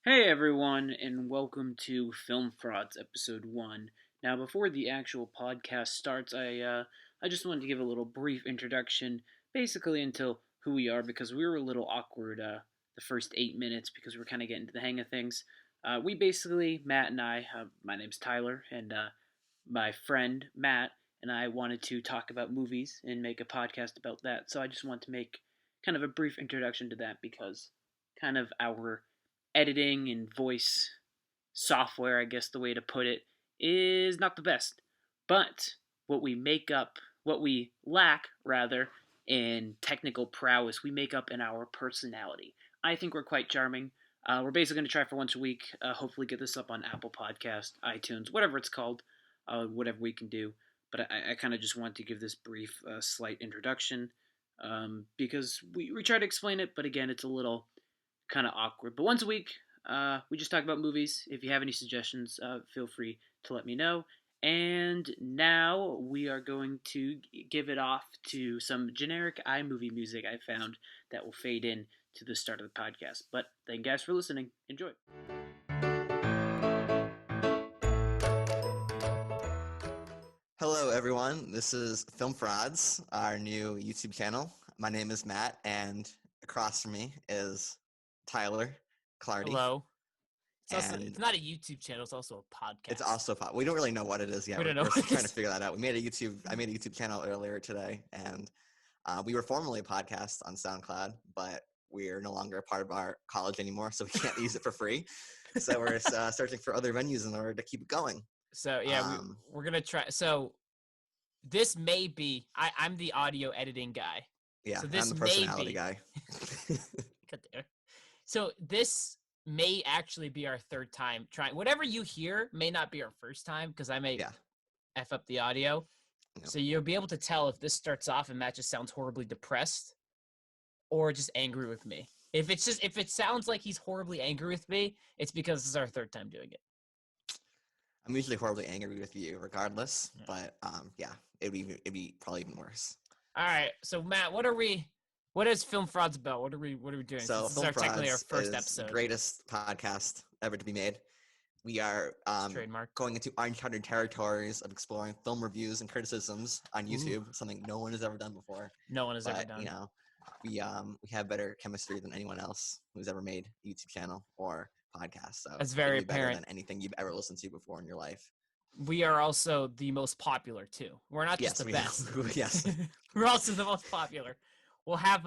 Hey everyone, and welcome to Film Frauds Episode 1. Now, before the actual podcast starts, I just wanted to give a little brief introduction, basically into who we are, because we were a little awkward the first 8 minutes because we're kind of getting to the hang of things. We basically, Matt and I, my name's Tyler, and my friend Matt and I wanted to talk about movies and make a podcast about that. So I just want to make kind of a brief introduction to that because kind of our editing and voice software, I guess the way to put it, is not the best. But what we lack, rather, in technical prowess, we make up in our personality. I think we're quite charming. We're basically going to try for once a week. Hopefully, get this up on Apple Podcast, iTunes, whatever it's called, whatever we can do. But I kind of just want to give this brief, slight introduction because we try to explain it, but again, it's a little kind of awkward. But once a week, we just talk about movies. If you have any suggestions, feel free to let me know. And now we are going to give it off to some generic iMovie music I found that will fade in to the start of the podcast. But thank you guys for listening. Enjoy. Hello, everyone. This is Film Frauds, our new YouTube channel. My name is Matt, and across from me is Tyler Clardy. Hello. It's And not a YouTube channel. It's also a podcast. it's also we don't really know what it is yet. We don't know We're what it trying to is. figure that out. I made a YouTube channel earlier today, and we were formerly a podcast on SoundCloud, but we're no longer a part of our college anymore, so we can't use it for free. So we're searching for other venues in order to keep it going. So yeah, we're gonna try. So this may be. I'm the audio editing guy. Yeah, so this I'm the personality guy. Cut there. So this may actually be our third time trying. Whatever you hear may not be our first time because I may F up the audio. Yep. So you'll be able to tell if this starts off and Matt just sounds horribly depressed or just angry with me. If it sounds like he's horribly angry with me, it's because this is our third time doing it. I'm usually horribly angry with you regardless, Yeah. but it'd be probably even worse. All right. So Matt, what is Film Frauds about? What are we doing? So this Film is technically our Frauds first is episode. the greatest podcast ever to be made. We are Trademark. going into uncharted territories of exploring film reviews and criticisms on YouTube, something no one has ever done before. No one has ever done. You know, we have better chemistry than anyone else who's ever made a YouTube channel or podcast. So That's very it'll be better apparent. than anything you've ever listened to before in your life. We are also the most popular too. We're not just the best. Yes. We're also the most popular. We'll have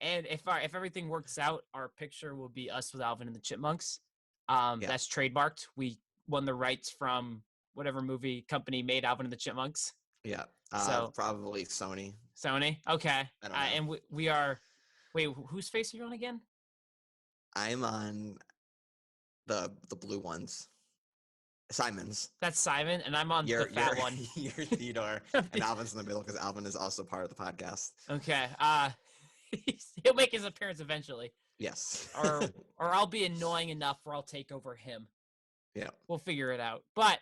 and if everything works out, our picture will be us with Alvin and the Chipmunks. That's trademarked. We won the rights from whatever movie company made Alvin and the Chipmunks. Yeah. So probably Sony. Sony. Okay. I don't know. And we are. Wait, whose face are you on again? I'm on the blue ones. Simon's. That's Simon, and I'm on the fat one. You're Theodore, and Alvin's in the middle because Alvin is also part of the podcast. Okay. He'll make his appearance eventually. Yes. or I'll be annoying enough where I'll take over him. Yeah. We'll figure it out. But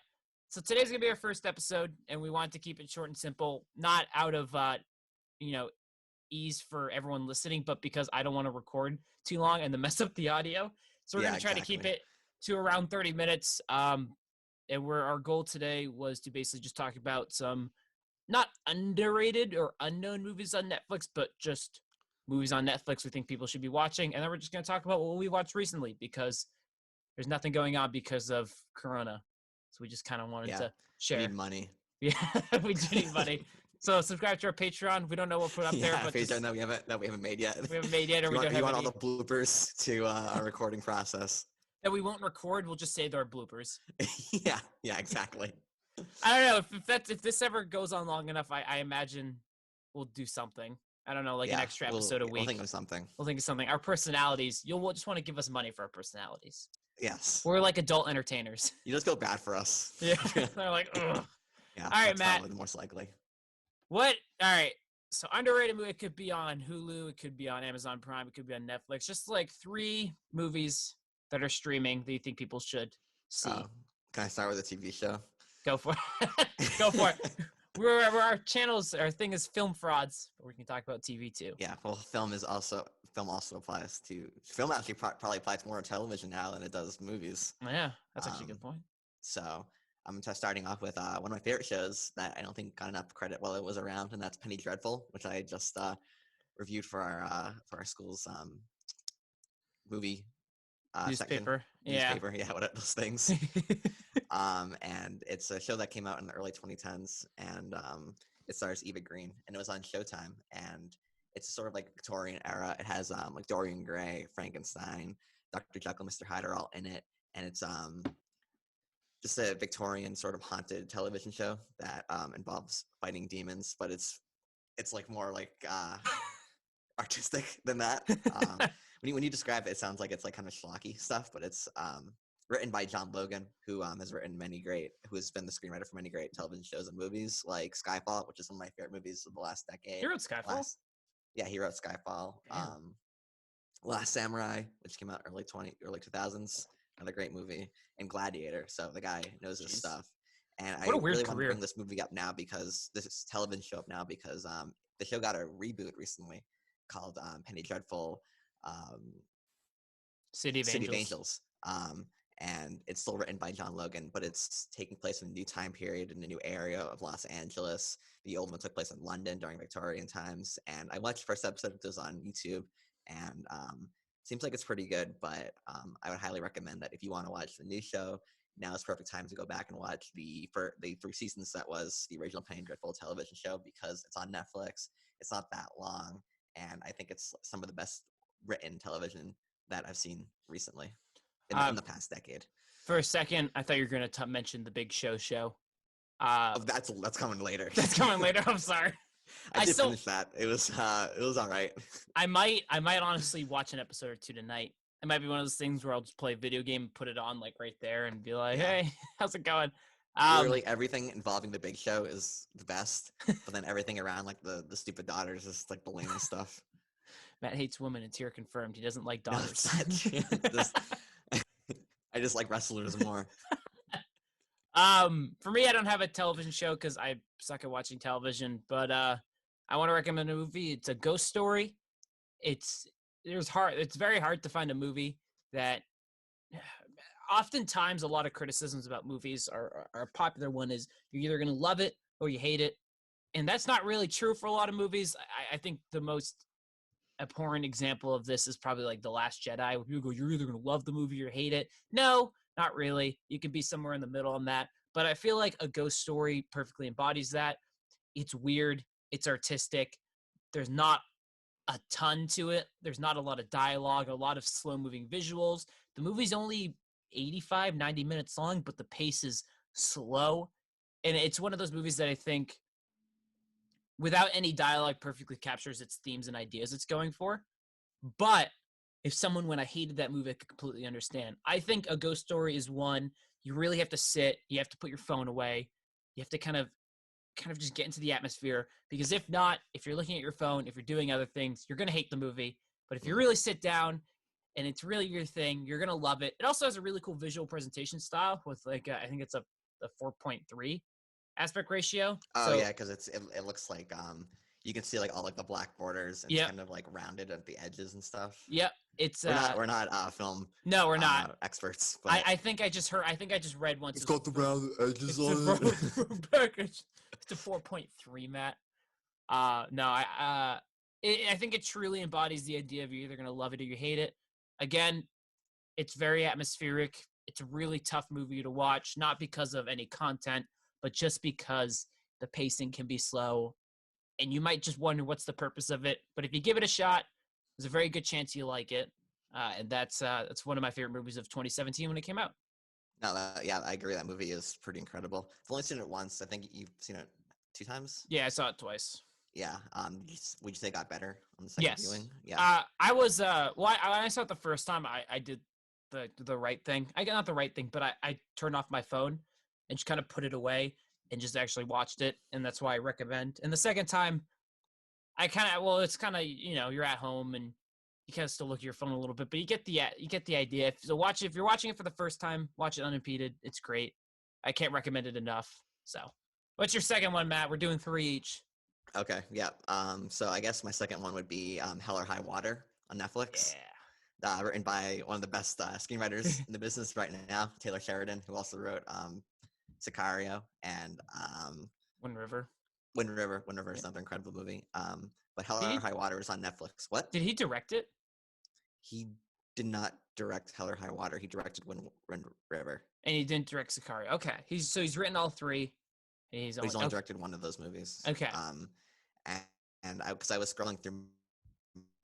so today's gonna be our first episode, and we wanted to keep it short and simple, not out of ease for everyone listening, but because I don't want to record too long and then mess up the audio. So we're gonna try to keep it to around 30 minutes. And where our goal today was to basically just talk about some not underrated or unknown movies on Netflix, but just movies on Netflix we think people should be watching. And then we're just going to talk about what we watched recently because there's nothing going on because of Corona. So we just kind of wanted to share. We need money. Yeah, we do need money. So subscribe to our Patreon. We don't know what we'll put up there, but Patreon that we haven't made yet. We haven't made yet, or we don't have You want any. all the bloopers to our recording process. That we won't record. We'll just say they're bloopers. Yeah, exactly. I don't know if this ever goes on long enough. I imagine we'll do something. I don't know, like an extra episode a week. We'll think of something. Our personalities. You'll just want to give us money for our personalities. Yes. We're like adult entertainers. You just feel bad for us. Yeah. They're like, ugh. Yeah. All right, Matt. Most likely. What? All right. So underrated movie. It could be on Hulu. It could be on Amazon Prime. It could be on Netflix. Just like 3 movies that are streaming that you think people should see. Can I start with a TV show? Go for it. Go for it. Our thing is Film Frauds, but we can talk about TV too. Yeah, well, film is also film also applies to film. Actually, probably applies more to television now than it does movies. Yeah, that's actually a good point. So I'm just starting off with one of my favorite shows that I don't think got enough credit while it was around, and that's Penny Dreadful, which I just reviewed for our school's movie Newspaper. section. Newspaper, yeah, what those things. And it's a show that came out in the early 2010s, and it stars Eva Green, and it was on Showtime, and it's sort of like Victorian era. It has like Dorian Gray, Frankenstein, Dr. Jekyll, Mr. Hyde are all in it, and it's just a Victorian sort of haunted television show that involves fighting demons, but it's like more like artistic than that. When you describe it, it sounds like it's like kind of schlocky stuff, but it's written by John Logan, who has been the screenwriter for many great television shows and movies like Skyfall, which is one of my favorite movies of the last decade. He wrote Skyfall? He wrote Skyfall. Last Samurai, which came out early 2000s, another great movie, and Gladiator. So the guy knows his stuff. And I really want to bring this movie up now because this television show up now because the show got a reboot recently called Penny Dreadful City of Angels. And it's still written by John Logan, but it's taking place in a new time period in a new area of Los Angeles. The old one took place in London during Victorian times. And I watched the first episode. It was on YouTube, and seems like it's pretty good, but I would highly recommend that if you want to watch the new show, now is perfect time to go back and watch the 3 seasons that was the original Penny Dreadful television show, because it's on Netflix. It's not that long, and I think it's some of the best written television that I've seen recently in the past decade. For a second, I thought you were going to mention the Big Show. That's coming later. That's coming later. I'm sorry. I did finish that. It was all right. I might honestly watch an episode or two tonight. It might be one of those things where I'll just play a video game, put it on like right there, and be like, "Hey, how's it going?" Literally everything involving the Big Show is the best, but then everything around like the stupid daughters is like the lamest stuff. Matt hates women. It's here confirmed. He doesn't like daughters. I just like wrestlers more. For me, I don't have a television show because I suck at watching television, but I want to recommend a movie. It's a ghost story. It's very hard to find a movie that oftentimes a lot of criticisms about movies are a popular one is you're either going to love it or you hate it. And that's not really true for a lot of movies. I think the most abhorrent example of this is probably like The Last Jedi, where people go, you're either going to love the movie or hate it. No, not really. You can be somewhere in the middle on that. But I feel like a ghost story perfectly embodies that. It's weird. It's artistic. There's not a ton to it. There's not a lot of dialogue, a lot of slow-moving visuals. The movie's only 85, 90 minutes long, but the pace is slow. And it's one of those movies that I think, without any dialogue, perfectly captures its themes and ideas it's going for. But if someone, when I hated that movie, I could completely understand. I think a ghost story is one, you really have to sit, you have to put your phone away, you have to kind of just get into the atmosphere, because if not, if you're looking at your phone, if you're doing other things, you're going to hate the movie. But if you really sit down and it's really your thing, you're going to love it. It also has a really cool visual presentation style with like, I think it's a 4.3 aspect ratio. Oh, so, yeah, because it looks like you can see like all like the black borders and it's kind of like rounded at the edges and stuff. Yep. It's we're not film. No, we're not experts. But I think I just read once. It's got the round edges on it. It's a 4.3, Matt. No, I think it truly embodies the idea of you're either gonna love it or you hate it. Again, it's very atmospheric. It's a really tough movie to watch, not because of any content, but just because the pacing can be slow, and you might just wonder what's the purpose of it. But if you give it a shot, there's a very good chance you like it. And that's one of my favorite movies of 2017 when it came out. No, I agree. That movie is pretty incredible. I've only seen it once. I think you've seen it 2 times. Yeah, I saw it twice. Yeah. Would you say it got better on the second viewing? Yeah. I was when I saw it the first time, I did the right thing. I got not the right thing, but I turned off my phone and just kind of put it away and just actually watched it, and that's why I recommend. And the second time, it's kind of, you're at home and you kind of still look at your phone a little bit, but you get the idea. If you're watching it for the first time, watch it unimpeded. It's great. I can't recommend it enough. So, what's your second one, Matt? We're doing 3 each. Okay. Yeah. So I guess my second one would be Hell or High Water. on Netflix. Yeah. Written by one of the best screenwriters in the business right now, Taylor Sheridan, who also wrote Sicario and Wind River. Wind River is another incredible movie. But Hell or High Water is on Netflix. What? Did he direct it? He did not direct Hell or High Water. He directed Wind River. And he didn't direct Sicario. Okay. He's written all three. And he's only directed one of those movies. Okay. And because I was scrolling through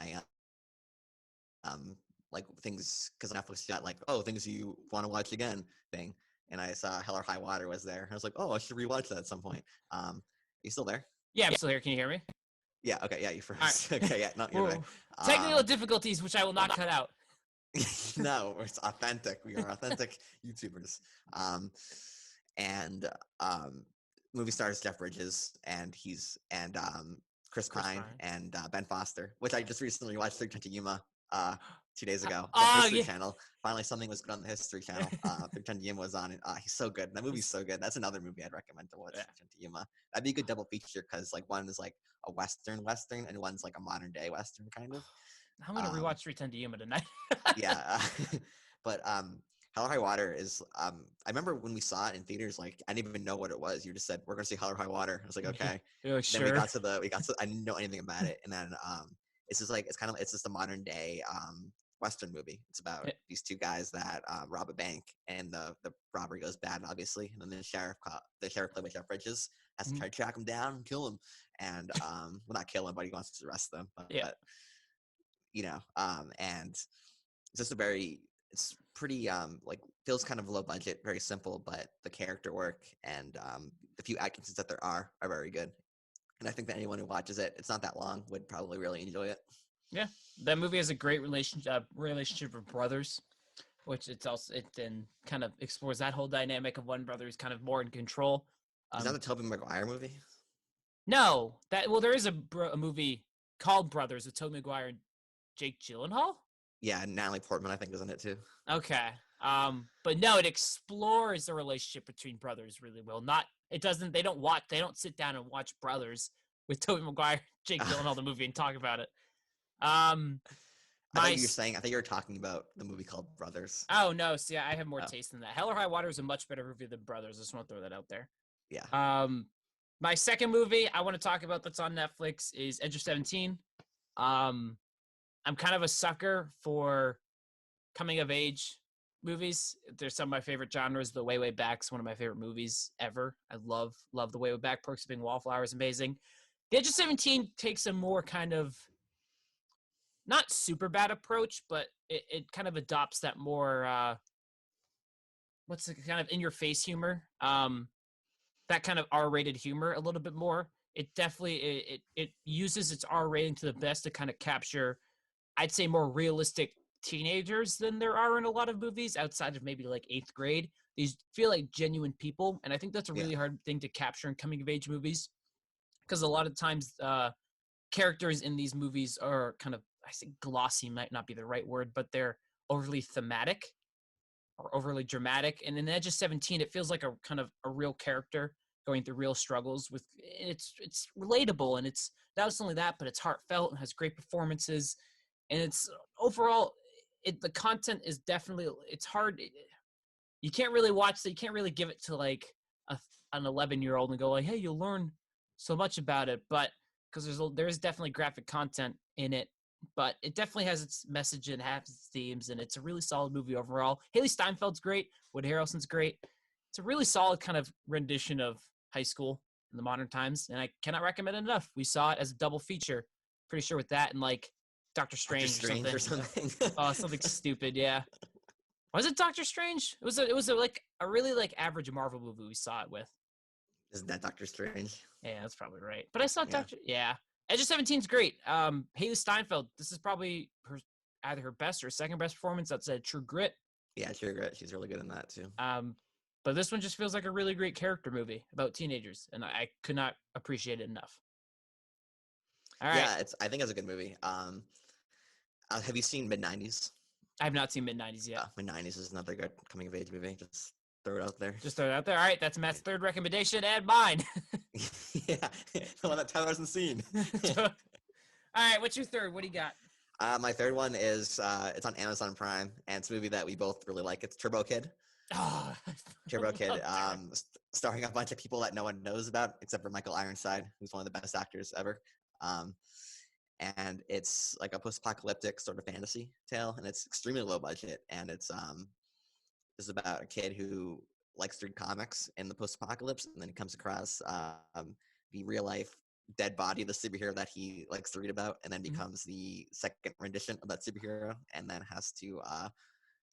my like things, because Netflix got like, oh, things you want to watch again thing, and I saw Hell or High Water was there. I was like, oh, I should rewatch that at some point. You still there? Yeah, I'm still here. Can you hear me? Yeah. Okay. Yeah, you first. Right. Okay. Yeah. Not your way. Technical difficulties, which I will not cut out. No, it's authentic. We are authentic YouTubers. And movie stars Jeff Bridges and Chris Pine and Ben Foster, which I just recently watched through to Yuma 2 days ago. The History Channel. Finally, something was good on the History Channel. Third Yuma was on it. He's so good. That movie's so good. That's another movie I'd recommend to watch. Yeah. Yuma. That'd be a good double feature because like one is like a Western, and one's like a modern day Western kind of. I'm gonna rewatch 310 Yuma tonight. Yeah, but Hell or High Water is. I remember when we saw it in theaters, like I didn't even know what it was. You just said we're gonna see Hell or High Water. I was like, okay. You're like, sure. Then we got to. I didn't know anything about it, and then it's just like it's just a modern day Western movie. It's about these two guys that rob a bank, and the robbery goes bad, obviously, and then the sheriff played by Jeff Bridges has to try to track him down and kill him, and well, not kill him, but he wants to arrest them. But and it's just it's pretty like feels kind of low budget, very simple, but the character work and the few actresses that there are very good. And I think that anyone who watches it, it's not that long, would probably really enjoy it. Yeah, that movie has a great relationship with brothers, which it then kind of explores that whole dynamic of one brother who's kind of more in control. Is that the Tobey Maguire movie? No, there is a movie called Brothers with Tobey Maguire and Jake Gyllenhaal. Yeah, and Natalie Portman, I think, was in it too. Okay, but no, it explores the relationship between brothers really well. They don't sit down and watch Brothers with Tobey Maguire, Jake Gyllenhaal, the movie, and talk about it. I thought you were talking about the movie called Brothers. Oh no, see, I have more taste than that. Hell or High Water is a much better movie than Brothers. I just want to throw that out there. Yeah. My second movie I want to talk about that's on Netflix is Edge of 17. I'm kind of a sucker for coming of age movies. They're some of my favorite genres. The Way, Way Back's one of my favorite movies ever. I love The Way, Way Back. Perks of Being a Wallflower is amazing. The Edge of 17 takes a more kind of not super bad approach, but it kind of adopts that more what's the kind of in your face humor. That kind of R-rated humor a little bit more. It definitely it uses its R rating to the best to kind of capture, I'd say, more realistic teenagers than there are in a lot of movies outside of maybe like 8th grade. These feel like genuine people, and I think that's a really hard thing to capture in coming of age movies, because a lot of times characters in these movies are kind of, I think glossy might not be the right word, but they're overly thematic or overly dramatic. And in Edge of 17, it feels like a kind of a real character going through real struggles with it's relatable, and it's not only that, but it's heartfelt and has great performances. And it's overall, the content is definitely, it's hard. You can't really watch that. You can't really give it to like an 11-year-old and go like, hey, you'll learn so much about it. But because there's definitely graphic content in it, but it definitely has its message and has its themes, and it's a really solid movie overall. Haley Steinfeld's great. Woody Harrelson's great. It's a really solid kind of rendition of high school in the modern times, and I cannot recommend it enough. We saw it as a double feature, pretty sure, with that and like Doctor Strange or something. Oh, something stupid, yeah. Was it Doctor Strange? It was like a really like average Marvel movie we saw it with. Isn't that Doctor Strange? Yeah, that's probably right. But I saw Doctor. Yeah, Edge of 17's great. Haley Steinfeld. This is probably either her best or second best performance. That's True Grit. Yeah, True Grit. She's really good in that too. But this one just feels like a really great character movie about teenagers, and I could not appreciate it enough. All right. Yeah, I think it's a good movie. Have you seen Mid-90s? I have not seen Mid-90s yet. Mid-90s is another good coming of age movie. Just throw it out there. All right, that's Matt's third recommendation and mine. Yeah, the one that Tyler hasn't seen. All right, what's your third? What do you got? My third one is it's on Amazon Prime, and it's a movie that we both really like. It's Turbo Kid. Oh, Turbo Kid, starring a bunch of people that no one knows about except for Michael Ironside, who's one of the best actors ever. Um, and it's like a post-apocalyptic sort of fantasy tale, and it's extremely low budget, and it's about a kid who likes to read comics in the post-apocalypse, and then he comes across the real-life dead body of the superhero that he likes to read about, and then becomes the second rendition of that superhero, and then has to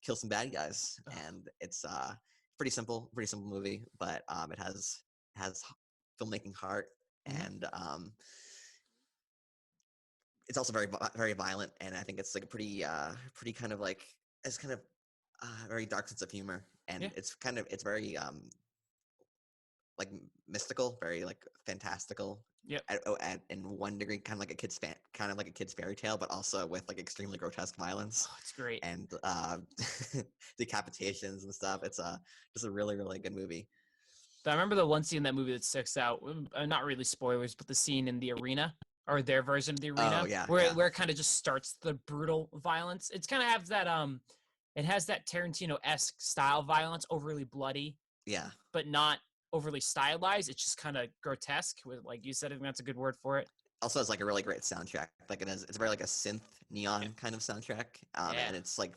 kill some bad guys. And it's pretty simple movie, but it has filmmaking heart, and it's also very violent, and I think it's like a pretty kind of like it's kind of very dark sense of humor, and Yeah. it's very like mystical, very like fantastical. Yep. In one degree, kind of like a kid's fairy tale, but also with like extremely grotesque violence. Oh, it's great. And decapitations and stuff. It's just a really, really good movie. I remember the one scene in that movie that sticks out. Not really spoilers, but the scene in the arena, or their version of the arena, where it kind of just starts the brutal violence. It's kind of has that it has that Tarantino-esque style violence, overly bloody. Yeah. But not overly stylized. It's just kind of grotesque. With, like you said, I think that's a good word for it. Also has like a really great soundtrack. Like it's very like a synth neon kind of soundtrack. And it's like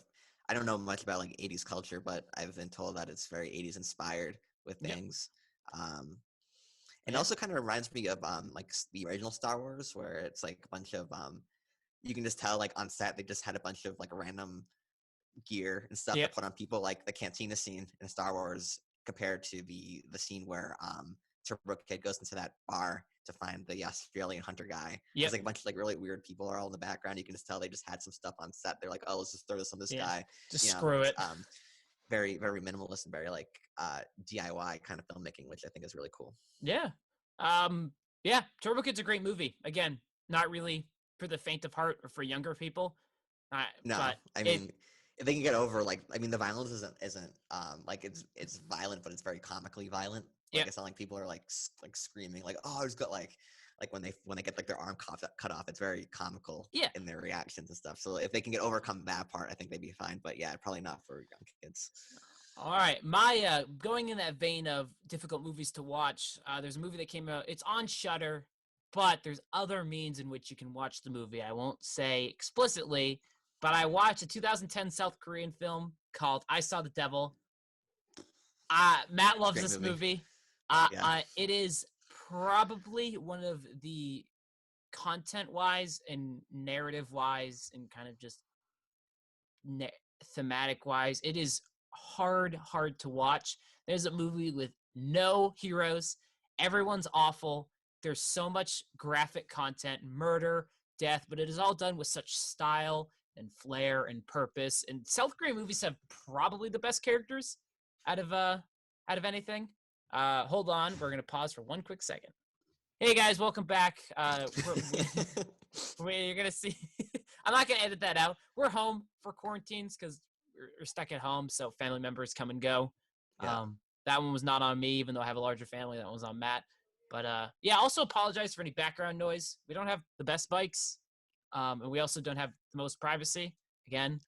I don't know much about like 80s culture, but I've been told that it's very 80s inspired with things. And it also kind of reminds me of like the original Star Wars, where it's like a bunch of you can just tell like on set they just had a bunch of like random gear and stuff to put on people, like the cantina scene in Star Wars compared to the scene where Tobruk Kid goes into that bar to find the Australian hunter guy. There's like a bunch of like really weird people are all in the background. You can just tell they just had some stuff on set. They're like, oh, let's just throw this on this guy. Just screw it. Very, very minimalist and very like DIY kind of filmmaking, which I think is really cool. Yeah. Turbo Kid's a great movie. Again, not really for the faint of heart or for younger people. No, but I mean, if they can get over like, I mean, the violence isn't like it's violent, but it's very comically violent. Like it's not like people are like screaming like, oh, it's got like when they get like their arm cut off, it's very comical in their reactions and stuff. So if they can overcome that part, I think they'd be fine. But yeah, probably not for young kids. All right, my going in that vein of difficult movies to watch, there's a movie that came out. It's on Shudder, but there's other means in which you can watch the movie. I won't say explicitly, but I watched a 2010 South Korean film called I Saw the Devil. Matt loves this movie. It is probably one of the content-wise and narrative-wise and kind of just thematic-wise, it is hard to watch. There's a movie with no heroes. Everyone's awful. There's so much graphic content, murder, death, but it is all done with such style and flair and purpose. And South Korean movies have probably the best characters out of anything. Hold on, we're gonna pause for one quick second. Hey guys, welcome back. You're gonna see. I'm not gonna edit that out. We're home for quarantines because we're stuck at home, so family members come and go. That one was not on me, even though I have a larger family. That one was on Matt. But also apologize for any background noise. We don't have the best bikes, and we also don't have the most privacy. Again.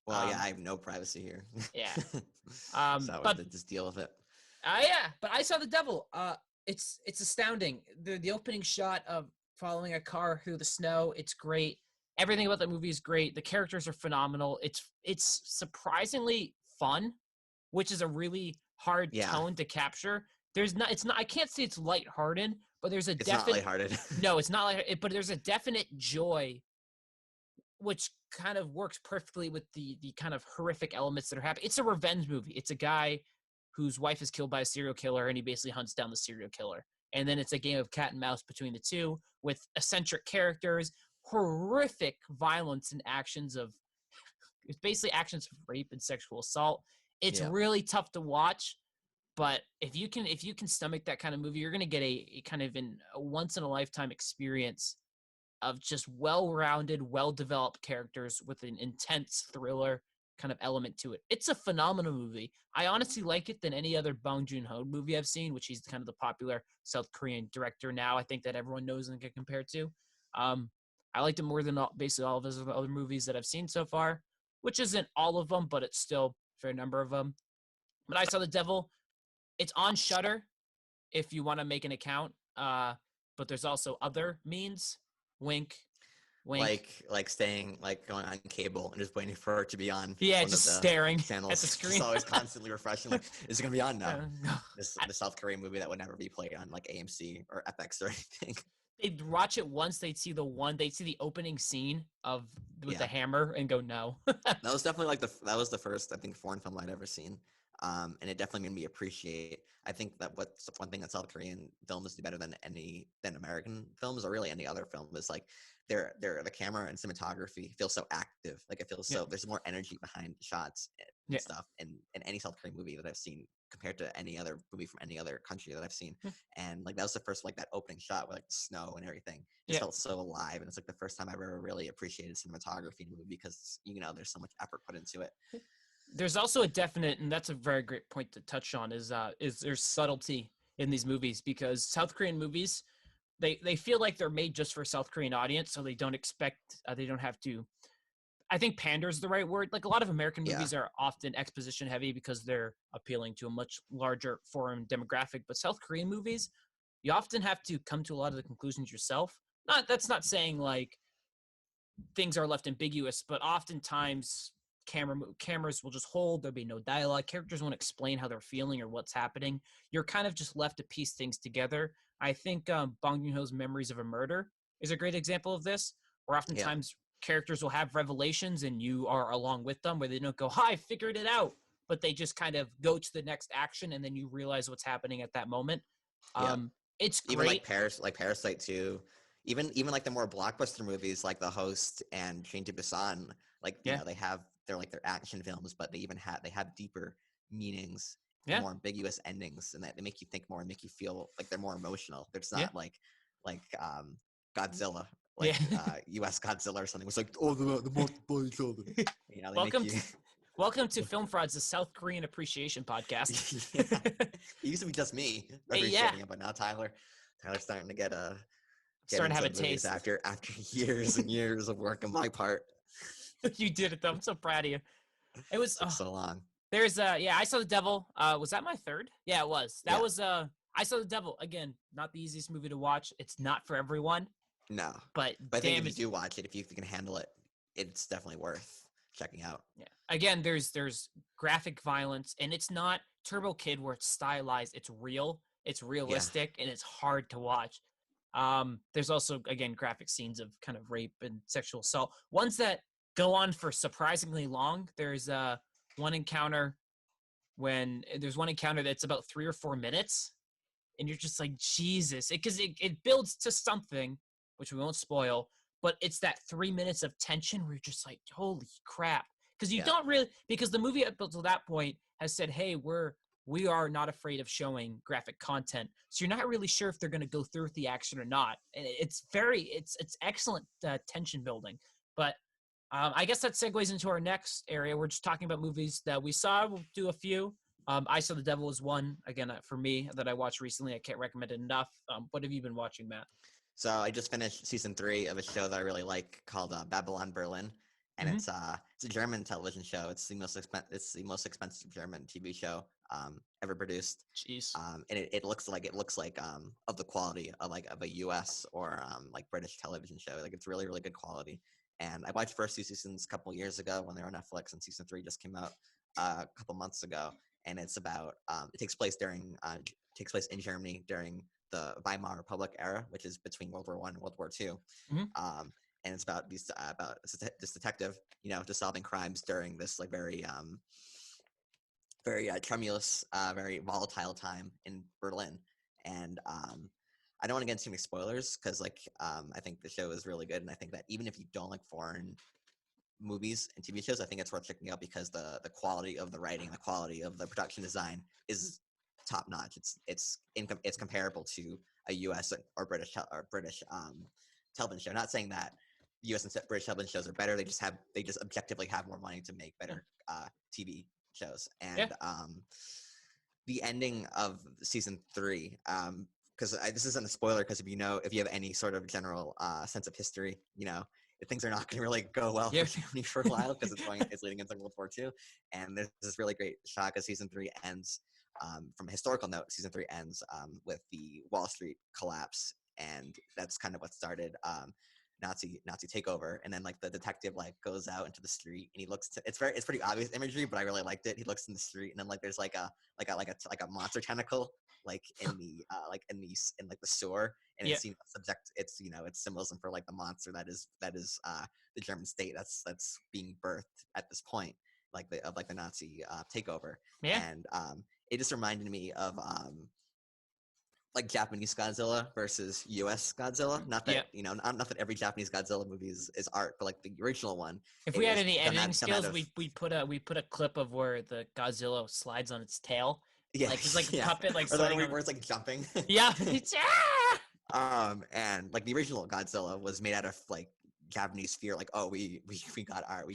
Well, I have no privacy here. So but just deal with it. But I Saw the Devil. It's astounding. The opening shot of following a car through the snow. It's great. Everything about that movie is great. The characters are phenomenal. It's surprisingly fun, which is a really hard tone to capture. I can't say it's lighthearted, but there's a definite. It's not lighthearted. No, it's not lighthearted, but there's a definite joy, which kind of works perfectly with the kind of horrific elements that are happening. It's a revenge movie. It's a guy whose wife is killed by a serial killer, and he basically hunts down the serial killer. And then it's a game of cat and mouse between the two with eccentric characters, horrific violence and actions of – it's basically actions of rape and sexual assault. It's really tough to watch, but if you can stomach that kind of movie, you're going to get a kind of a once-in-a-lifetime experience of just well-rounded, well-developed characters with an intense thriller kind of element to it. It's a phenomenal movie. I honestly like it than any other Bong Joon-ho movie I've seen, which he's kind of the popular South Korean director now. I think that everyone knows and can compare to. I liked it more than basically all of his other movies that I've seen so far, which isn't all of them, but it's still a fair number of them. But I Saw the Devil. It's on Shudder if you want to make an account. But there's also other means. Wink, wink. Like staying, like going on cable and just waiting for it to be on Yeah, one just of the staring channels. at the screen. It's always constantly refreshing. Like, is it gonna be on now? No. The South Korean movie that would never be played on like AMC or FX or anything. They'd watch it once, they'd see the opening scene with the hammer and go, no. That was definitely that was the first, I think, foreign film I'd ever seen. And it definitely made me appreciate. I think that what's one thing that South Korean films do better than American films or really any other film is like the camera and cinematography feels so active. Like it feels so there's more energy behind shots and stuff in any South Korean movie that I've seen compared to any other movie from any other country that I've seen. And like that was the first like that opening shot with like the snow and everything. It felt so alive, and it's like the first time I've ever really appreciated cinematography in a movie because there's so much effort put into it. There's also a definite, and that's a very great point to touch on, is there's subtlety in these movies because South Korean movies, they feel like they're made just for South Korean audience, so they don't expect, they don't have to, I think pander is the right word. Like a lot of American movies are often exposition heavy because they're appealing to a much larger foreign demographic, but South Korean movies, you often have to come to a lot of the conclusions yourself. That's not saying like things are left ambiguous, but oftentimes cameras will just hold. There'll be no dialogue. Characters won't explain how they're feeling or what's happening. You're kind of just left to piece things together. I think Bong Joon-ho's Memories of a Murder is a great example of this, where oftentimes characters will have revelations and you are along with them, where they don't go, "Hi, I figured it out," but they just kind of go to the next action and then you realize what's happening at that moment. It's great. Even like Parasite too. Even like the more blockbuster movies like The Host and Train to Busan, like they're like their action films, but they have deeper meanings, more ambiguous endings, and that they make you think more and make you feel like they're more emotional. It's not like Godzilla, U.S. Godzilla or something. It's like the multiple each other. Welcome to Film Frauds, the South Korean appreciation podcast. It used to be just me appreciating it, but now Tyler's starting to get starting to have a taste after years and years of work on my part. You did it though. I'm so proud of you. It was so long. There's I Saw the Devil. Was that my third? Yeah, it was. That was I Saw the Devil. Again, not the easiest movie to watch. It's not for everyone. No. But I think if you do watch it, if you can handle it, it's definitely worth checking out. Yeah. Again, there's graphic violence, and it's not Turbo Kid where it's stylized. It's real. It's realistic, and it's hard to watch. There's also, again, graphic scenes of kind of rape and sexual assault. Ones that go on for surprisingly long. There's one encounter that's about 3 or 4 minutes, and you're just like, Jesus, because it builds to something, which we won't spoil, but it's that 3 minutes of tension where you're just like, holy crap. Because you don't really, because the movie up until that point has said, hey, we are not afraid of showing graphic content. So you're not really sure if they're going to go through with the action or not. And it's excellent tension building. But I guess that segues into our next area. We're just talking about movies that we saw. We'll do a few. I Saw the Devil is one, again, for me, that I watched recently. I can't recommend it enough. What have you been watching, Matt? So I just finished season 3 of a show that I really like called Babylon Berlin. And it's a German television show. It's the most expensive German TV show ever produced. Jeez. And it looks like of the quality of a US or like British television show. Like it's really, really good quality. And I watched the first 2 seasons a couple years ago when they were on Netflix, and season 3 just came out a couple months ago. And it's about it takes place in Germany during the Weimar Republic era, which is between World War I and World War II. And it's about this detective, just solving crimes during this like very tremulous, very volatile time in Berlin. And I don't want to get into too many spoilers because I think the show is really good, and I think that even if you don't like foreign movies and TV shows, I think it's worth checking out because the quality of the writing, the quality of the production design is top notch. It's comparable to a U.S. or British television show. Not saying that U.S. and British television shows are better. They just objectively have more money to make better TV shows. And the ending of season 3 because this isn't a spoiler, because if you have any sort of general sense of history, things are not going to really go well for Germany for a while, because it's leading into World War II. And there's this really great shot, because season 3 ends, from a historical note, season 3 ends with the Wall Street collapse, and that's kind of what started Nazi takeover. And then like the detective like goes out into the street, and he looks it's pretty obvious imagery, but I really liked it. He looks in the street, and then like there's like a monster tentacle like in the in the sewer, and it's it's symbolism for like the monster that is the German state that's being birthed at this point, like the Nazi takeover. And it just reminded me of like Japanese Godzilla versus U.S. Godzilla. Not that not that every Japanese Godzilla movie is art, but like the original one. If we had any editing skills, we put a clip of where the Godzilla slides on its tail. Yeah, like it's like a puppet, like where it's like jumping. Yeah, it's and like the original Godzilla was made out of like Japanese fear, like, oh, we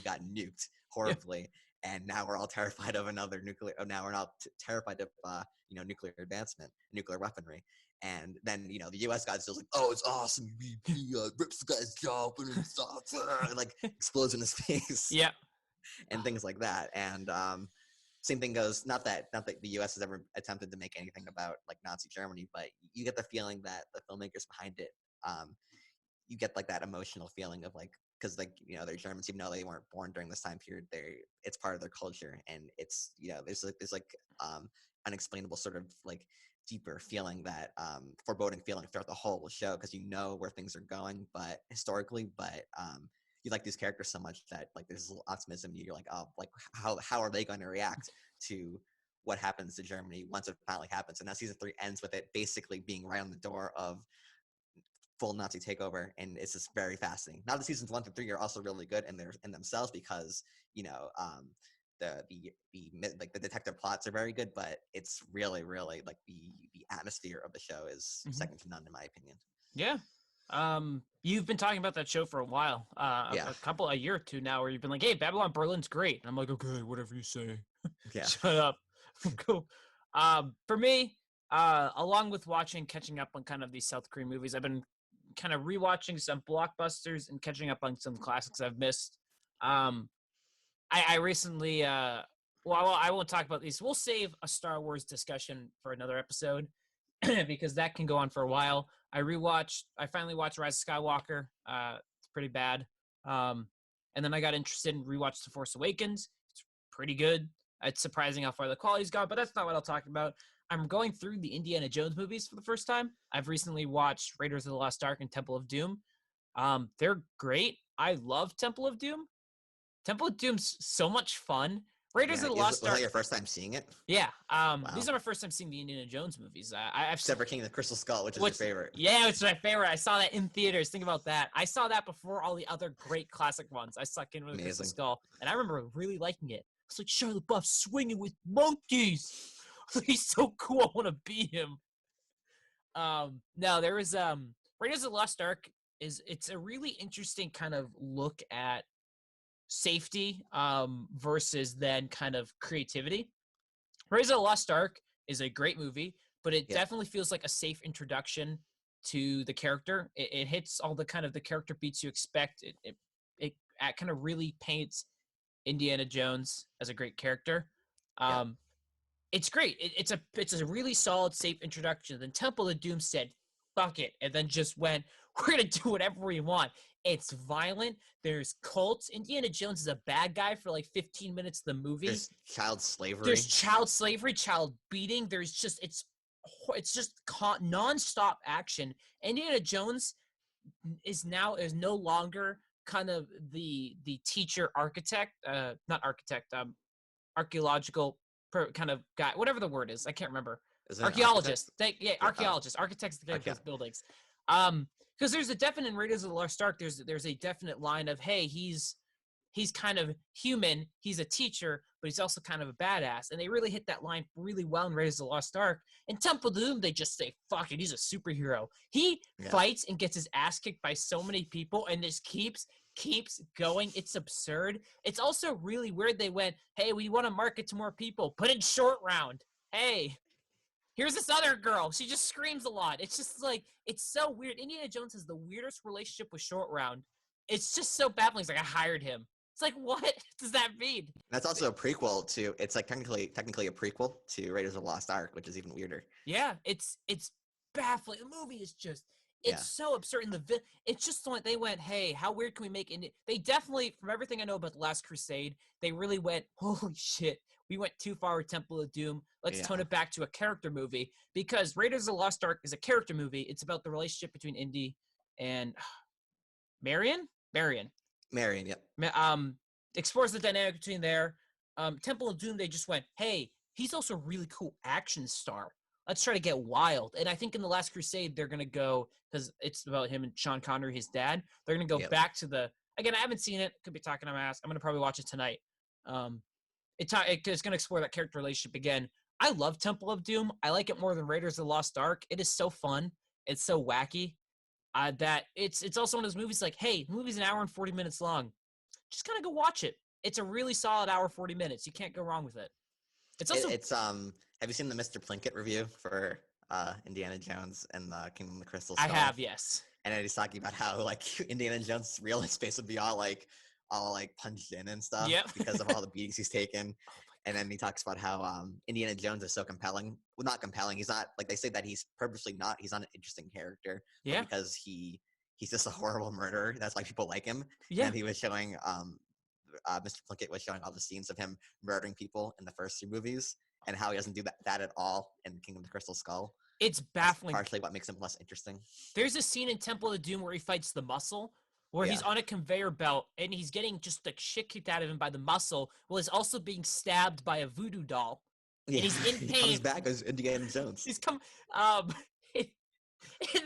got nuked horribly. And now we're all terrified of another nuclear. Now we're not terrified of nuclear advancement, nuclear weaponry. And then the U.S. Godzilla's like, oh, it's awesome. He rips the guy's jaw open and stuff, and like explodes in his face. Yeah, and things like that. And same thing goes. Not that the U.S. has ever attempted to make anything about like Nazi Germany, but you get the feeling that the filmmakers behind it, you get like that emotional feeling of like, because like they're Germans, even though they weren't born during this time period, it's part of their culture, and it's there's unexplainable sort of like deeper feeling, that foreboding feeling throughout the whole show, because where things are going, but historically, but you like these characters so much that like there's a little optimism. You're like, oh, like how are they going to react to what happens to Germany once it finally happens? And now season 3 ends with it basically being right on the door of full Nazi takeover, and it's just very fascinating. Now the seasons 1 through 3 are also really good in themselves, because the detective plots are very good, but it's really like the atmosphere of the show is second to none, in my opinion. Yeah. You've been talking about that show for a while, a year or two now, where you've been like, hey, Babylon Berlin's great. And I'm like, okay, whatever you say. Yeah. Shut up. Cool. For me, along with catching up on kind of these South Korean movies, I've been kind of rewatching some blockbusters and catching up on some classics I've missed. I recently, I won't talk about these. We'll save a Star Wars discussion for another episode because that can go on for a while. I finally watched Rise of Skywalker. It's pretty bad. And then I got interested in rewatched The Force Awakens. It's pretty good. It's surprising how far the quality's gone, but that's not what I'll talk about. I'm going through the Indiana Jones movies for the first time. I've recently watched Raiders of the Lost Ark and Temple of Doom. They're great. I love Temple of Doom. Temple of Doom's so much fun. Raiders of the Lost Ark. Was that your first time seeing it? Yeah. Wow. These are my first time seeing the Indiana Jones movies. Except for King of the Crystal Skull, which is your favorite. Yeah, it's my favorite. I saw that in theaters. Think about that. I saw that before all the other great classic ones. I saw King of the Crystal Skull, and I remember really liking it. It's like Shia LaBeouf swinging with monkeys. He's so cool. I want to be him. Now there is Raiders of the Lost Ark it's a really interesting kind of look at safety versus then kind of creativity. Raiders of the Lost Ark is a great movie, but it definitely feels like a safe introduction to the character. It hits all the kind of the character beats you expect. It kind of really paints Indiana Jones as a great character. It's great. It's a really solid, safe introduction. Then Temple of Doom said, fuck it, and then just went, we're going to do whatever we want. It's violent. There's cults. Indiana Jones is a bad guy for like 15 minutes of the movie. There's child slavery. Child beating. There's just, it's just nonstop action. Indiana Jones is no longer kind of the teacher architect, archaeological kind of guy, whatever the word is, I can't remember. Archaeologist. Archaeologist. Architects that build those buildings. Because there's a definite in Raiders of the Lost Ark, there's a definite line of, hey, he's kind of human, he's a teacher, but he's also kind of a badass. And they really hit that line really well in Raiders of the Lost Ark. In Temple of Doom, they just say, fuck it, he's a superhero. He fights and gets his ass kicked by so many people and just keeps going. It's absurd. It's also really weird they went, hey, we want to market to more people. Put in short round. Hey, here's this other girl. She just screams a lot. It's just like, it's so weird. Indiana Jones has the weirdest relationship with Short Round. It's just so baffling. He's like, I hired him. It's like, what does that mean? That's also a prequel to. It's like technically a prequel to Raiders of the Lost Ark, which is even weirder. Yeah, it's baffling. The movie is just, it's so absurd. And it's just like they went, hey, how weird can we make it? They definitely, from everything I know about The Last Crusade, they really went, holy shit, we went too far with Temple of Doom. Let's tone it back to a character movie, because Raiders of the Lost Ark is a character movie. It's about the relationship between Indy and Marion. Yep. Explores the dynamic between there. Temple of Doom, they just went, hey, he's also a really cool action star. Let's try to get wild. And I think in The Last Crusade, they're going to go, because it's about him and Sean Connery, his dad. They're going to go back to again, I haven't seen it. Could be talking on my ass. I'm going to probably watch it tonight. It's going to explore that character relationship again. I love Temple of Doom. I like it more than Raiders of the Lost Ark. It is so fun. It's so wacky. That it's also one of those movies like, hey, the movie's an hour and 40 minutes long. Just kind of go watch it. It's a really solid hour 40 minutes. You can't go wrong with it. It's also have you seen the Mr. Plinkett review for Indiana Jones and the Kingdom of the Crystal Skull? I have, yes. And he's talking about how like Indiana Jones' real space would be all punched in and stuff because of all the beatings he's taken. And then he talks about how Indiana Jones is so compelling. Well, not compelling. He's not, like they say that he's purposely not. He's not an interesting character. Yeah. Because he's just a horrible murderer. That's why people like him. Yeah. And he was showing, Mr. Plinkett was showing all the scenes of him murdering people in the first two movies and how he doesn't do that at all in Kingdom of the Crystal Skull. It's baffling. That's partially what makes him less interesting. There's a scene in Temple of Doom where he fights the Muscle, where he's on a conveyor belt and he's getting just the shit kicked out of him by the Muscle, while he's also being stabbed by a voodoo doll. Yeah. And he's in pain. He comes back as Indiana Jones. And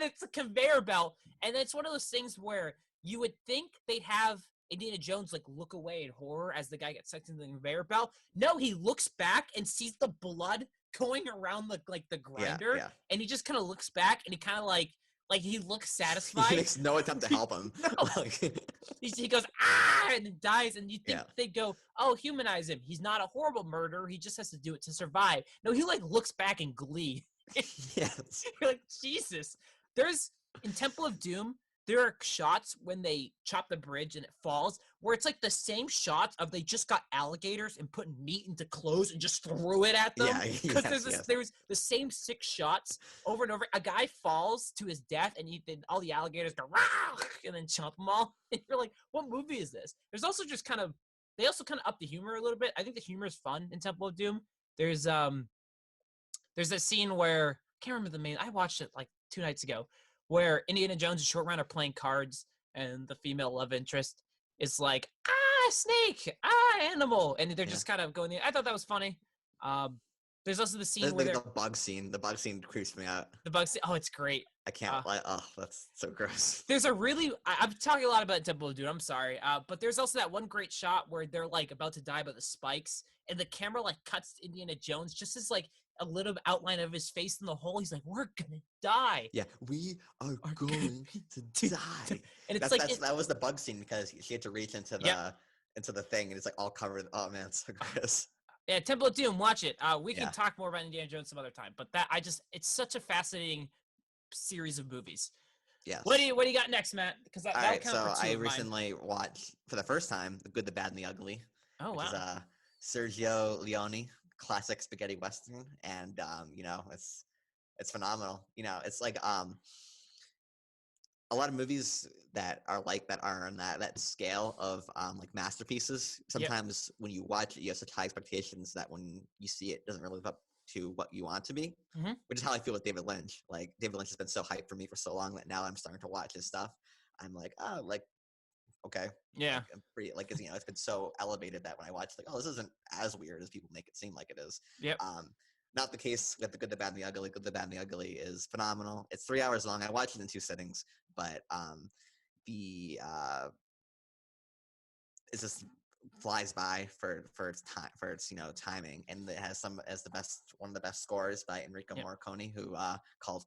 it's a conveyor belt, and it's one of those things where you would think they'd have Indiana Jones like look away in horror as the guy gets sucked into the conveyor belt. No, he looks back and sees the blood going around the grinder, and he just kind of looks back and he kind of like he looks satisfied. He makes no attempt to help him. He goes and then dies, and you think they go, oh, humanize him. He's not a horrible murderer. He just has to do it to survive. No, he like looks back in glee. Yes. You're like, Jesus. There's in Temple of Doom, there are shots when they chop the bridge and it falls where it's like the same shots of they just got alligators and put meat into clothes and just threw it at them. Because there's the same 6 shots over and over. A guy falls to his death and all the alligators go rah, and then chomp them all. And you're like, what movie is this? There's also just they also kind of up the humor a little bit. I think the humor is fun in Temple of Doom. There's a scene where I can't remember the name. I watched it like 2 nights ago, where Indiana Jones and Short Round are playing cards, and the female love interest is like, snake, animal, and they're just kind of going. I thought that was funny. There's also the scene where the bug scene. The bug scene creeps me out. The bug scene. Oh, it's great. I can't. That's so gross. There's a really. I'm talking a lot about Temple of Doom. I'm sorry. But there's also that one great shot where they're like about to die by the spikes, and the camera like cuts to Indiana Jones just as like a little outline of his face in the hole. He's like, "We're gonna die." Yeah, we are going to die. And it's that was the bug scene because she had to reach into the thing, and it's like all covered. Oh man, it's so gross. Yeah, Temple of Doom, watch it. We can talk more about Indiana Jones some other time, but it's such a fascinating series of movies. Yes. What do you got next, Matt? Because I recently watched for the first time The Good, the Bad, and the Ugly. Oh wow. Which is Sergio Leone classic spaghetti western, and it's phenomenal. It's like a lot of movies that are on that scale of like masterpieces. Sometimes when you watch it, you have such high expectations that when you see it doesn't really live up to what you want it to be. Mm-hmm. Which is how I feel with David Lynch. Like David Lynch has been so hyped for me for so long that now I'm starting to watch his stuff. I'm like, oh, like okay, yeah, like, I'm pretty like it's been so elevated that when I watch, like, oh, this isn't as weird as people make it seem like it is. Yep. Not the case with The Good, the Bad, and the Ugly. Good, the Bad, and the Ugly is phenomenal. It's 3 hours long. I watched it in 2 sittings, but it just flies by for its time, for its timing, and it has one of the best scores by Enrico Morricone, who called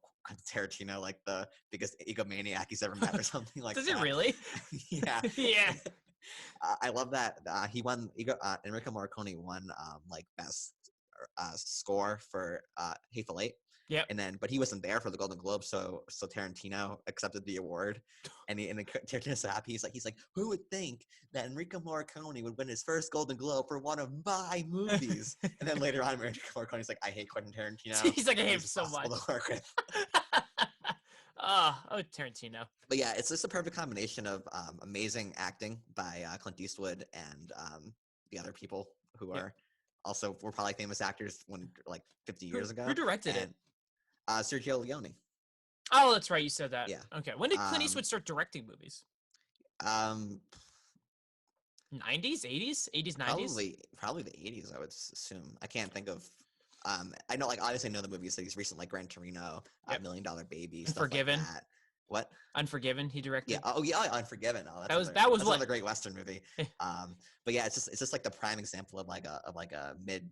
Tarantino like the biggest egomaniac he's ever met or something like that. Does it really? Yeah. Yeah. I love that he won. Enrico Morricone won like best score for Hateful Eight. Yep. But he wasn't there for the Golden Globe, so Tarantino accepted the award, and Tarantino's so happy. He's like, who would think that Enrico Morricone would win his first Golden Globe for one of my movies? And then later on, Enrico Morricone's like, I hate Quentin Tarantino. He's like, I hate him so much. To work with. Oh, Tarantino. But yeah, it's just a perfect combination of amazing acting by Clint Eastwood and the other people who were probably famous actors 50 years ago. Who directed it? Sergio Leone. Oh, that's right. You said that. Yeah. Okay. When did Clint Eastwood start directing movies? 90s, 80s, 80s, 90s? Probably the 80s, I would assume. I can't think of. I know, obviously, I know the movies that he's recent, like Gran Torino, yep. $1 Million Baby, Unforgiven. Stuff like that. What? Unforgiven. He directed. Yeah. Oh, yeah. Unforgiven. Oh, that's another great Western movie. But yeah, it's just like the prime example of like a mid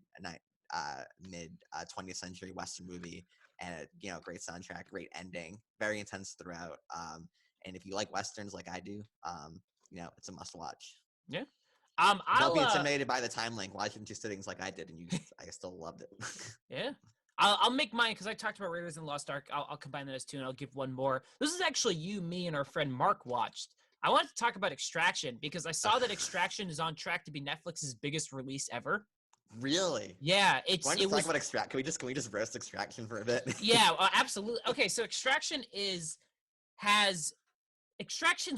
20th century Western movie. And great soundtrack, great ending, very intense throughout. And if you like westerns like I do, it's a must watch. Yeah. Don't be intimidated by the time length. Watch it in 2 sittings like I did, and I still loved it. Yeah. I'll make mine because I talked about Raiders and Lost Ark. I'll combine that as 2, and I'll give one more. This is actually you, me, and our friend Mark watched. I wanted to talk about Extraction because I saw that Extraction is on track to be Netflix's biggest release ever. Really? Yeah, talk about Extraction. Can we just roast Extraction for a bit? Yeah, absolutely. Okay, so Extraction's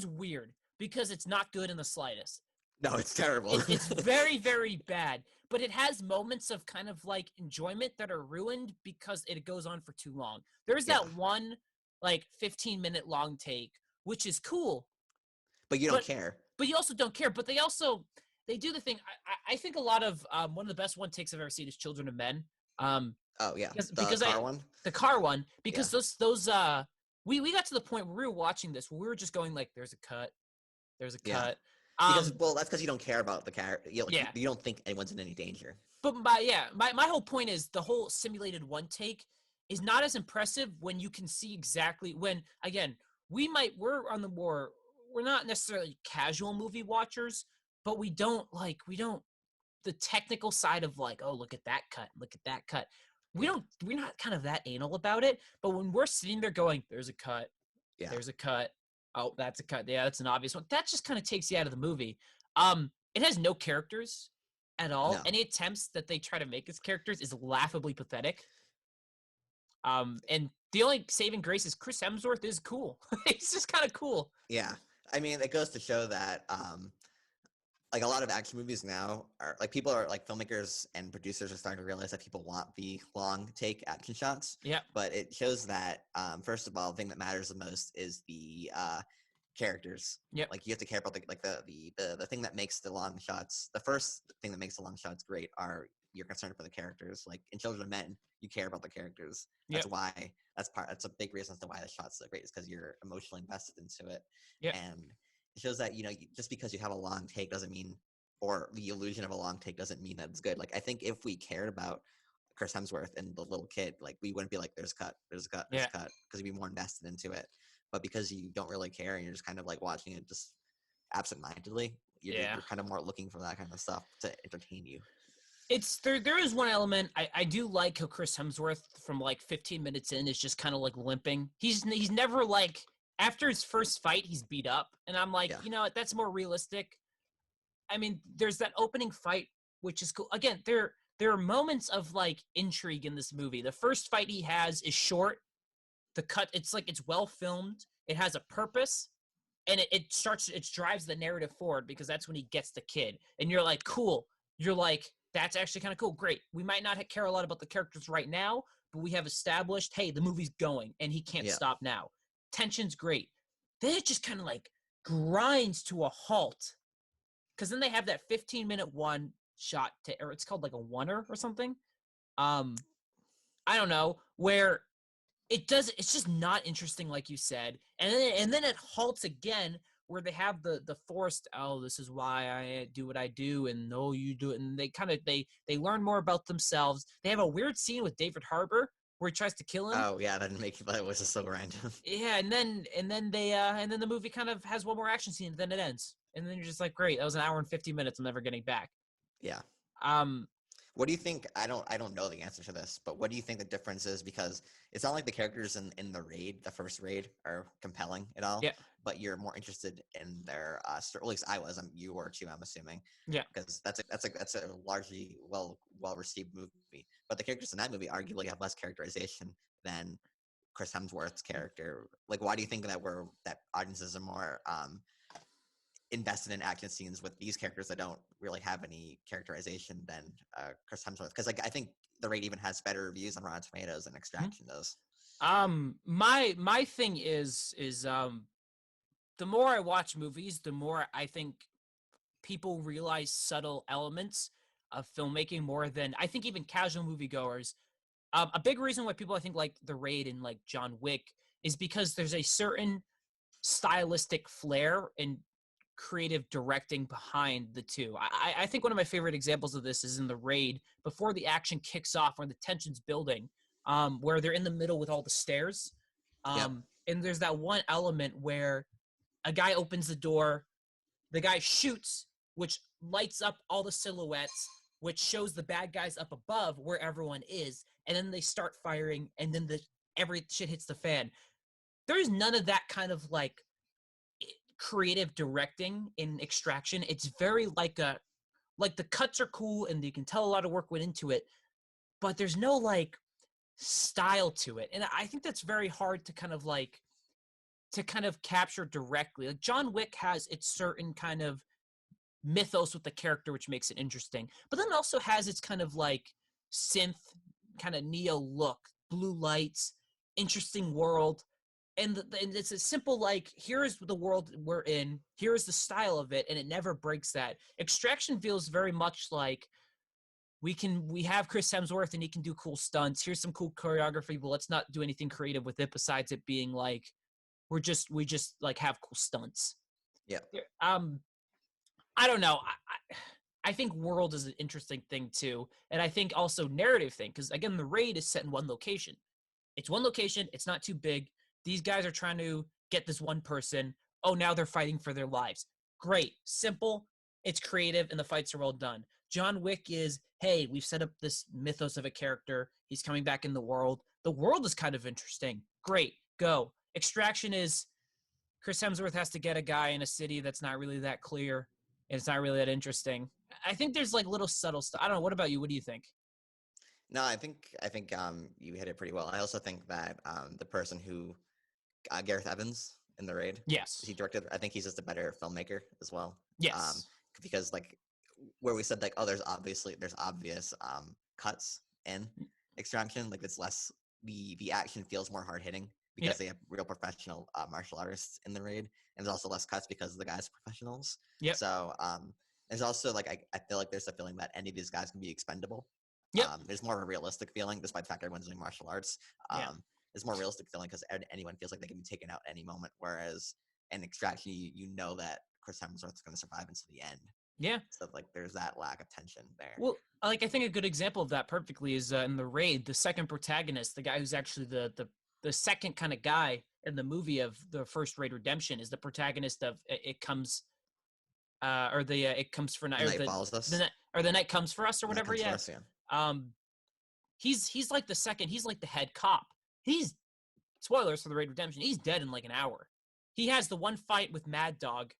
weird because it's not good in the slightest. No, it's terrible. It's very, very bad. But it has moments of kind of like enjoyment that are ruined because it goes on for too long. There's that one 15-minute long take, which is cool. But you don't care. But you also don't care. But they do the thing. I think a lot of one of the best one takes I've ever seen is Children of Men. Oh yeah, because car one. The car one, because those we got to the point where we were watching this where we were just going like, there's a cut. Because that's because you don't care about the character. You don't think anyone's in any danger. But my whole point is the whole simulated one take is not as impressive when you can see exactly when, again, we're not necessarily casual movie watchers, but we don't the technical side of like, oh, look at that cut. We're not kind of that anal about it, but when we're sitting there going, there's a cut. Yeah. There's a cut. Oh, that's a cut. Yeah, that's an obvious one. That just kind of takes you out of the movie. It has no characters at all. No. Any attempts that they try to make as characters is laughably pathetic. And the only saving grace is Chris Hemsworth is cool. He's just kind of cool. Yeah. I mean, it goes to show that a lot of action movies now are people are filmmakers and producers are starting to realize that people want the long take action shots. Yeah. But it shows that first of all, the thing that matters the most is the characters. Yep. You have to care about the thing that makes the long shots. The first thing that makes the long shots great are you're concerned for the characters. Like in Children of Men, you care about the characters. That's why that's a big reason as to why the shot's so great is because you're emotionally invested into it. Yeah. And it shows that just because you have a long take doesn't mean, or the illusion of a long take doesn't mean that it's good. I think if we cared about Chris Hemsworth and the little kid, we wouldn't be like, there's a cut, because we'd be more invested into it. But because you don't really care and you're just kind of watching it just absentmindedly, you're kind of more looking for that kind of stuff to entertain you. It's there is one element I do like how Chris Hemsworth from 15 minutes in is just kind of limping. He's never after his first fight, he's beat up. And I'm like, you know what? That's more realistic. I mean, there's that opening fight, which is cool. Again, there are moments of intrigue in this movie. The first fight he has is short. The cut, it's well filmed. It has a purpose. And it drives the narrative forward because that's when he gets the kid. And you're like, cool. You're like, that's actually kind of cool. Great. We might not care a lot about the characters right now, but we have established, hey, the movie's going and he can't stop now. Tension's great. Then it just kind of grinds to a halt. Because then they have that 15-minute one shot, or it's called a oneer or something. I don't know, where it's just not interesting like you said. And then it halts again where they have the forced, oh, this is why I do what I do, and no, you do it. And they kind of, they learn more about themselves. They have a weird scene with David Harbour where he tries to kill him. Oh yeah, that was just so random. Yeah, and then the movie kind of has one more action scene, and then it ends. And then you're just like, great, that was an hour and 50 minutes I'm never getting back. Yeah. What do you think? I don't know the answer to this, but what do you think the difference is? Because it's not like the characters in the raid, the first raid, are compelling at all. Yeah. But you're more interested in their story. At least I was. You were too. I'm assuming. Yeah. Because that's a largely well received movie. But the characters in that movie arguably have less characterization than Chris Hemsworth's character. Like, why do you think that audiences are more invested in action scenes with these characters that don't really have any characterization than Chris Hemsworth? Because like I think the raid even has better reviews on Rotten Tomatoes than Extraction does. My thing is the more I watch movies, the more I think people realize subtle elements of filmmaking more than I think even casual moviegoers. A big reason why people I think like The Raid and like John Wick is because there's a certain stylistic flair and creative directing behind the two. I think one of my favorite examples of this is in The Raid, before the action kicks off, where the tension's building, where they're in the middle with all the stairs. Yep. And there's that one element where a guy opens the door, the guy shoots, which lights up all the silhouettes, which shows the bad guys up above where everyone is, and then they start firing, and then every shit hits the fan. There's none of that kind of like creative directing in Extraction. It's very like the cuts are cool and you can tell a lot of work went into it, but there's no like style to it. And I think that's very hard to kind of capture directly. Like John Wick has its certain kind of mythos with the character, which makes it interesting, but then it also has its kind of like synth kind of neo look, blue lights, interesting world. And it's a simple like, here's the world we're in, here's the style of it, and it never breaks that. Extraction feels very much like we have Chris Hemsworth and he can do cool stunts. Here's some cool choreography, but let's not do anything creative with it besides it being like we just like have cool stunts. Yeah. I don't know. I think world is an interesting thing too, and I think also narrative thing, because again, the raid is set in one location. It's one location. It's not too big. These guys are trying to get this one person. Oh, now they're fighting for their lives. Great. Simple. It's creative, and the fights are well done. John Wick is, hey, we've set up this mythos of a character. He's coming back in the world. The world is kind of interesting. Great. Go. Extraction is Chris Hemsworth has to get a guy in a city that's not really that clear, and it's not really that interesting. I think there's like little subtle stuff. I don't know. What about you? What do you think? No, I think you hit it pretty well. I also think that the person who Gareth Evans in the raid. Yes. He directed. I think he's just a better filmmaker as well. Yes. Because like where we said like, oh, there's obvious cuts in Extraction. Like it's less the action feels more hard hitting because they have real professional martial artists in the raid, and there's also less cuts because the guys are professionals. Yep. So there's also like I feel like there's a feeling that any of these guys can be expendable. Yep. There's more of a realistic feeling, despite the fact that everyone's doing martial arts. There's more realistic feeling because anyone feels like they can be taken out at any moment. Whereas in Extraction, you know that Chris Hemsworth's going to survive until the end. Yeah. So like there's that lack of tension there. Well, like I think a good example of that perfectly is in the raid, the second protagonist, the guy who's actually the second kind of guy in the movie of the first Raid Redemption, is the protagonist of It Comes It Comes for Night, the Night Follows Us, or The Night Comes for Us, or whatever. Yeah. Us, yeah. He's like the second. He's like the head cop. He's, spoilers for the Raid Redemption, he's dead in like an hour. He has the one fight with Mad Dog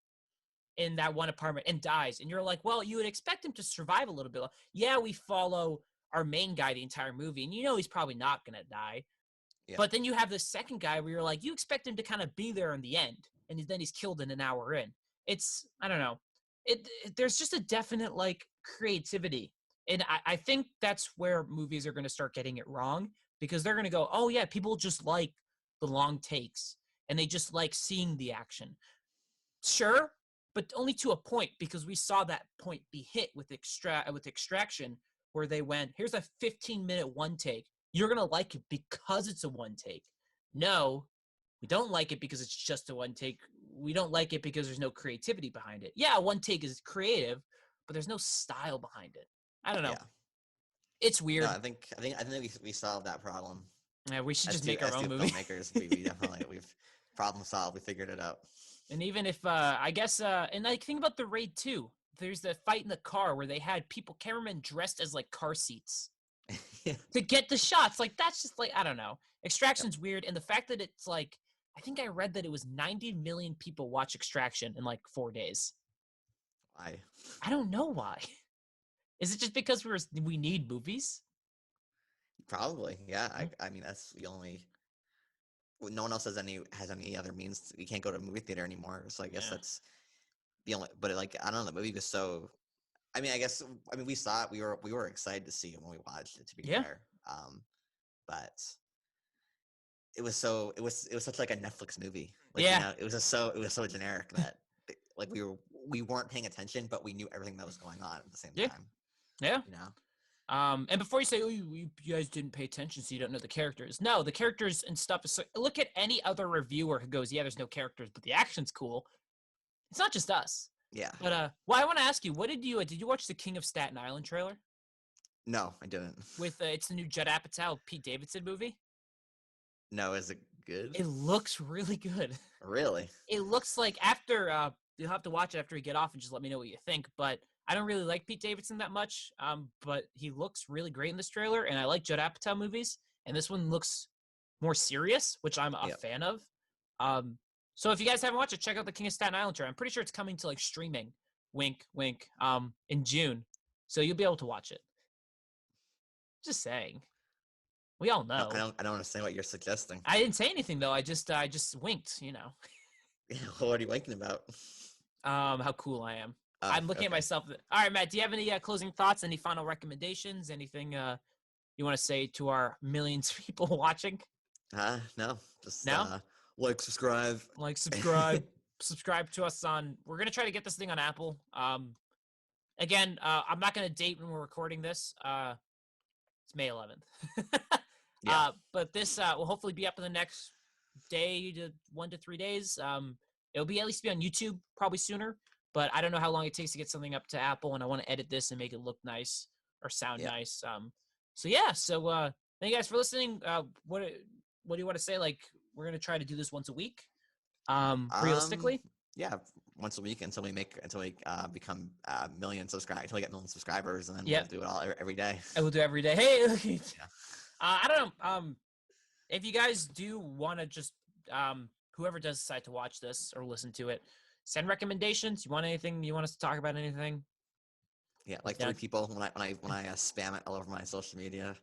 in that one apartment and dies. And you're like, well, you would expect him to survive a little bit. Yeah, we follow our main guy the entire movie, and you know he's probably not going to die. Yeah. But then you have the second guy where you're like, you expect him to kind of be there in the end, and then he's killed in an hour in. It's, I don't know. There's just a definite, like, creativity. And I think that's where movies are going to start getting it wrong, because they're going to go, oh, yeah, people just like the long takes, and they just like seeing the action. Sure, but only to a point, because we saw that point be hit with Extraction, where they went, here's a 15-minute one take. You're going to like it because it's a one take. No, we don't like it because it's just a one take. We don't like it because there's no creativity behind it. Yeah, one take is creative, but there's no style behind it. I don't know. Yeah. It's weird. No, I think we solved that problem. Yeah, we should just make our own movie. Filmmakers, we definitely we've problem solved. We figured it out. And even if I guess, and like think about the Raid 2. there's the fight in the car where they had cameramen dressed as like car seats Yeah. to get the shots. Like that's just like I don't know. Extraction's Yep. weird, and the fact that it's like I think I read that it was 90 million people watch Extraction in like 4 days. Why? I don't know why. Is it just because we need movies? Probably, yeah. I mean, that's the only. No one else has any other means. You can't go to a movie theater anymore, so I guess that's the only. But like, I don't know. The movie was so. I mean, we saw it. We were excited to see it when we watched it. To be fair, but it was such like a Netflix movie. Like it was so generic that like we weren't paying attention, but we knew everything that was going on at the same time. Yeah. And before you say, oh, you guys didn't pay attention, so you don't know the characters. No, the characters and stuff is. Look at any other reviewer who goes, yeah, there's no characters, but the action's cool. It's not just us. Yeah. But I want to ask you, did you watch the King of Staten Island trailer? No, I didn't. With it's the new Judd Apatow Pete Davidson movie. No, is it good? It looks really good. Really? It looks like after you'll have to watch it after you get off and just let me know what you think. But I don't really like Pete Davidson that much. But he looks really great in this trailer, and I like Judd Apatow movies. And this one looks more serious, which I'm a fan of. So if you guys haven't watched it, check out the King of Staten Island trailer. I'm pretty sure it's coming to like streaming, wink, wink, in June. So you'll be able to watch it. Just saying. We all know. I don't understand what you're suggesting. I didn't say anything though. I just winked. Yeah, what are you winking about? How cool I am. I'm looking at myself. All right, Matt. Do you have any closing thoughts? Any final recommendations? Anything you want to say to our millions of people watching? No. Just no. Subscribe. Subscribe to us on. We're gonna try to get this thing on Apple. Again, I'm not gonna date when we're recording this. It's May 11th. But this will hopefully be up in the next day to 1 to 3 days. It'll be at least be on YouTube probably sooner, but I don't know how long it takes to get something up to Apple, and I want to edit this and make it look nice or sound nice. So thank you guys for listening. What do you want to say? Like, we're gonna try to do this once a week, realistically. Yeah, once a week until we become million subscribers, until we get million subscribers, and then we'll do it all every day. I will do every day. Hey, I don't know. If you guys do want to just whoever does decide to watch this or listen to it, send recommendations. You want anything? You want us to talk about anything? Yeah, like 3 people when I spam it all over my social media.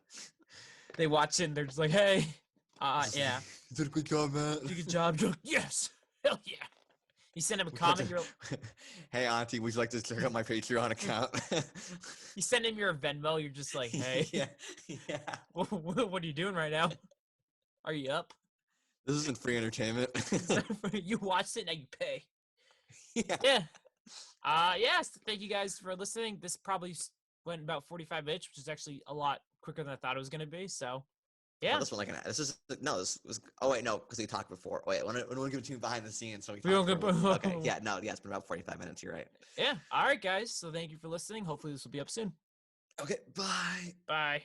They watch it and they're just like, hey, yeah. You did a good job, man. Did a good job. You're like, yes, hell yeah. You send him a comment. You're like, hey, Auntie, would you like to check out my Patreon account? You send him your Venmo. You're just like, hey. Yeah. What are you doing right now? Are you up? This isn't free entertainment. You watched it, now you pay. Yeah. Yes. Thank you guys for listening. This probably went about 45 minutes, which is actually a lot quicker than I thought it was going to be. So, yeah. This was. Oh wait, no, because we talked before. Wait, I want to give it to you behind the scenes. So okay. Yeah. No. Yeah. It's been about 45 minutes. You're right. Yeah. All right, guys. So thank you for listening. Hopefully this will be up soon. Okay. Bye. Bye.